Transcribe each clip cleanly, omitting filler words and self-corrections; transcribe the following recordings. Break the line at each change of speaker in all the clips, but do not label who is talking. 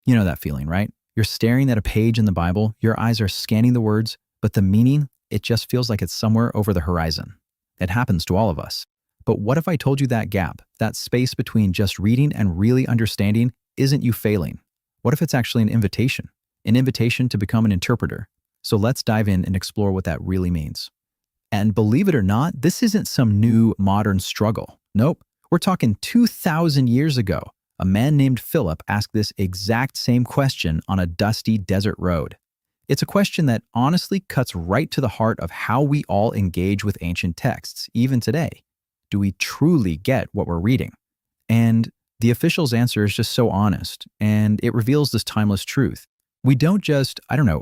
You know that feeling, right? You're staring at a page in the Bible, your eyes are scanning the words, but the meaning, it just feels like it's somewhere over the horizon. It happens to all of us. But what if I told you that gap, that space between just reading and really understanding, isn't you failing? What if it's actually an invitation to become an interpreter? So let's dive in and explore what that really means. And believe it or not, this isn't some new modern struggle. Nope, we're talking 2,000 years ago. A man named Philip asked this exact same question on a dusty desert road. It's a question that honestly cuts right to the heart of how we all engage with ancient texts, even today. Do we truly get what we're reading? And the official's answer is just so honest, and it reveals this timeless truth. We don't just,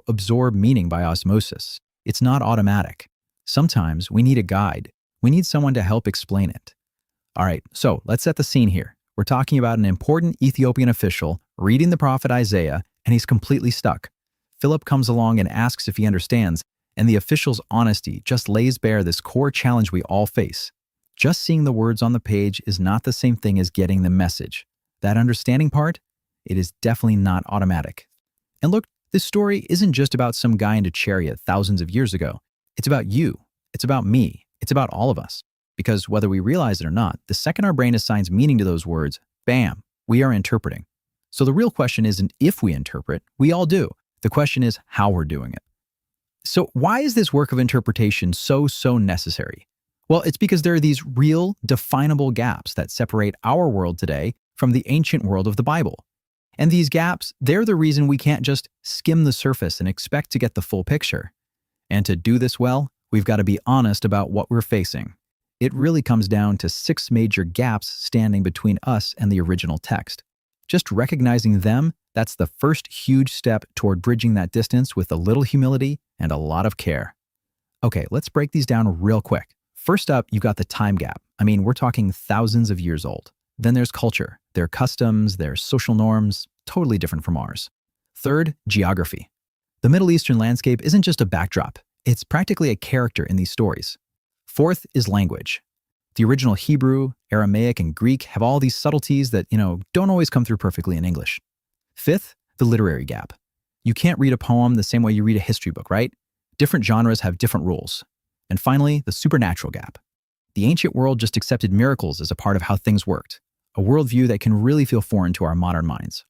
absorb meaning by osmosis. It's not automatic. Sometimes we need a guide. We need someone to help explain it. All right, so let's set the scene here. We're talking about an important Ethiopian official reading the prophet Isaiah, and he's completely stuck. Philip comes along and asks if he understands, and the official's honesty just lays bare this core challenge we all face. Just seeing the words on the page is not the same thing as getting the message. That understanding part, it is definitely not automatic. And look, this story isn't just about some guy in a chariot thousands of years ago. It's about you. It's about me. It's about all of us. Because whether we realize it or not, the second our brain assigns meaning to those words, bam, we are interpreting. So the real question isn't if we interpret, we all do. The question is how we're doing it. So why is this work of interpretation so necessary? Well, it's because there are these real, definable gaps that separate our world today from the ancient world of the Bible. And these gaps, they're the reason we can't just skim the surface and expect to get the full picture. And to do this well, we've got to be honest about what we're facing. It really comes down to 6 major gaps standing between us and the original text. Just recognizing them, that's the first huge step toward bridging that distance with a little humility and a lot of care. Okay, let's break these down real quick. First up, you've got the time gap. We're talking thousands of years old. Then there's culture, their customs, their social norms, totally different from ours. Third, geography. The Middle Eastern landscape isn't just a backdrop. It's practically a character in these stories. Fourth is language. The original Hebrew, Aramaic, and Greek have all these subtleties that, don't always come through perfectly in English. Fifth, the literary gap. You can't read a poem the same way you read a history book, right? Different genres have different rules. And finally, the supernatural gap. The ancient world just accepted miracles as a part of how things worked, a worldview that can really feel foreign to our modern minds.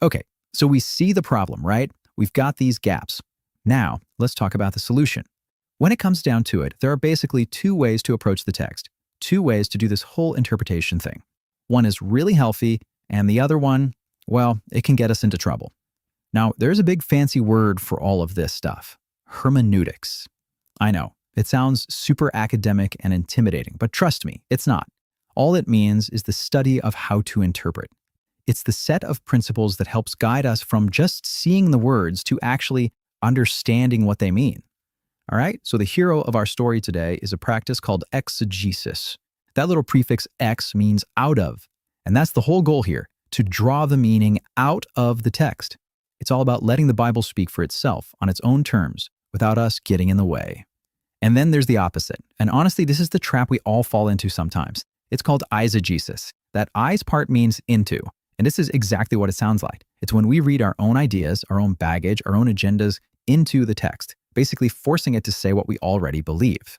Okay, so we see the problem, right? We've got these gaps. Now, let's talk about the solution. When it comes down to it, there are basically 2 ways to approach the text, 2 ways to do this whole interpretation thing. One is really healthy, and the other one, well, it can get us into trouble. Now, there's a big fancy word for all of this stuff: hermeneutics. I know, it sounds super academic and intimidating, but trust me, it's not. All it means is the study of how to interpret. It's the set of principles that helps guide us from just seeing the words to actually understanding what they mean. All right, so the hero of our story today is a practice called exegesis. That little prefix X means out of, and that's the whole goal here, to draw the meaning out of the text. It's all about letting the Bible speak for itself on its own terms without us getting in the way. And then there's the opposite. And honestly, this is the trap we all fall into sometimes. It's called eisegesis. That eyes part means into. And this is exactly what it sounds like. It's when we read our own ideas, our own baggage, our own agendas into the text, basically forcing it to say what we already believe.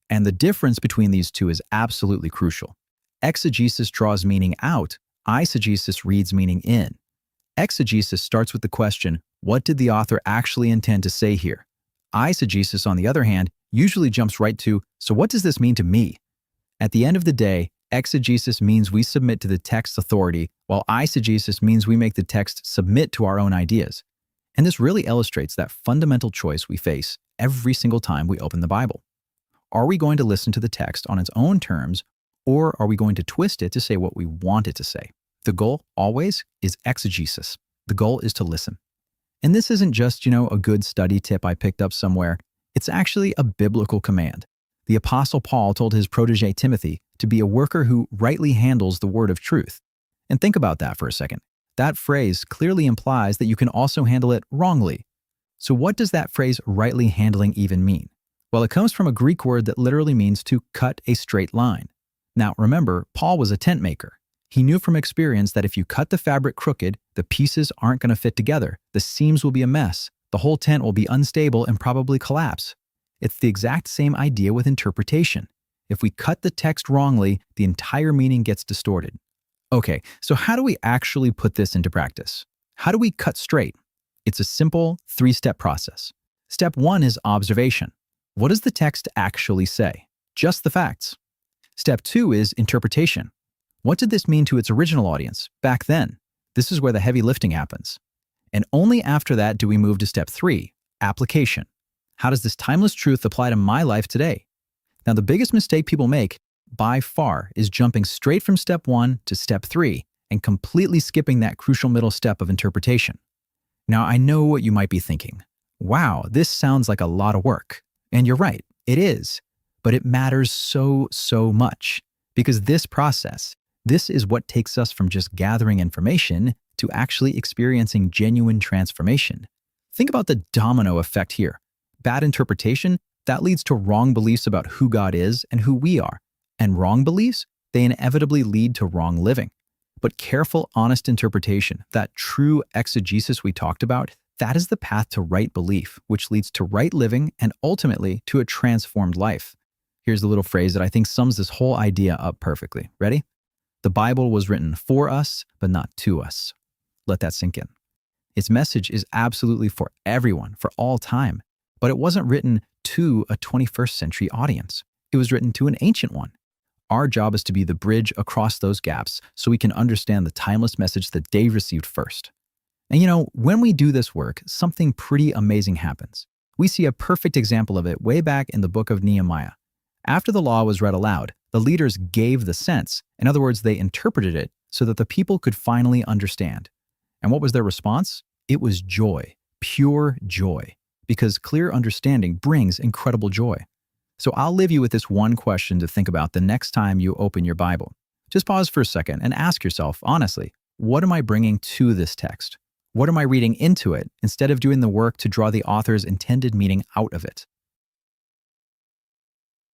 And the difference between these two is absolutely crucial. Exegesis draws meaning out. Eisegesis reads meaning in. Exegesis starts with the question, what did the author actually intend to say here? Eisegesis, on the other hand, usually jumps right to, so what does this mean to me? At the end of the day, exegesis means we submit to the text's authority, while eisegesis means we make the text submit to our own ideas. And this really illustrates that fundamental choice we face every single time we open the Bible. Are we going to listen to the text on its own terms, or are we going to twist it to say what we want it to say? The goal always is exegesis. The goal is to listen. And this isn't just, a good study tip I picked up somewhere. It's actually a biblical command. The Apostle Paul told his protege Timothy to be a worker who rightly handles the word of truth. And think about that for a second. That phrase clearly implies that you can also handle it wrongly. So what does that phrase rightly handling even mean? Well, it comes from a Greek word that literally means to cut a straight line. Now, remember, Paul was a tent maker. He knew from experience that if you cut the fabric crooked, the pieces aren't going to fit together. The seams will be a mess. The whole tent will be unstable and probably collapse. It's the exact same idea with interpretation. If we cut the text wrongly, the entire meaning gets distorted. Okay, so how do we actually put this into practice? How do we cut straight? It's a simple 3-step process. Step 1 is observation. What does the text actually say? Just the facts. Step 2 is interpretation. What did this mean to its original audience back then? This is where the heavy lifting happens. And only after that do we move to step 3, application. How does this timeless truth apply to my life today? Now, the biggest mistake people make, by far, is jumping straight from step 1 to step 3 and completely skipping that crucial middle step of interpretation. Now, I know what you might be thinking. Wow, this sounds like a lot of work. And you're right, it is. But it matters so much, because this process, this is what takes us from just gathering information to actually experiencing genuine transformation. Think about the domino effect here. Bad interpretation, that leads to wrong beliefs about who God is and who we are. And wrong beliefs, they inevitably lead to wrong living. But careful, honest interpretation, that true exegesis we talked about, that is the path to right belief, which leads to right living and ultimately to a transformed life. Here's a little phrase that I think sums this whole idea up perfectly. Ready? The Bible was written for us, but not to us. Let that sink in. Its message is absolutely for everyone, for all time. But it wasn't written to a 21st century audience. It was written to an ancient one. Our job is to be the bridge across those gaps so we can understand the timeless message that they received first. And when we do this work, something pretty amazing happens. We see a perfect example of it way back in the book of Nehemiah. After the law was read aloud, the leaders gave the sense. In other words, they interpreted it so that the people could finally understand. And what was their response? It was joy, pure joy, because clear understanding brings incredible joy. So I'll leave you with this one question to think about the next time you open your Bible. Just pause for a second and ask yourself, honestly, what am I bringing to this text? What am I reading into it instead of doing the work to draw the author's intended meaning out of it?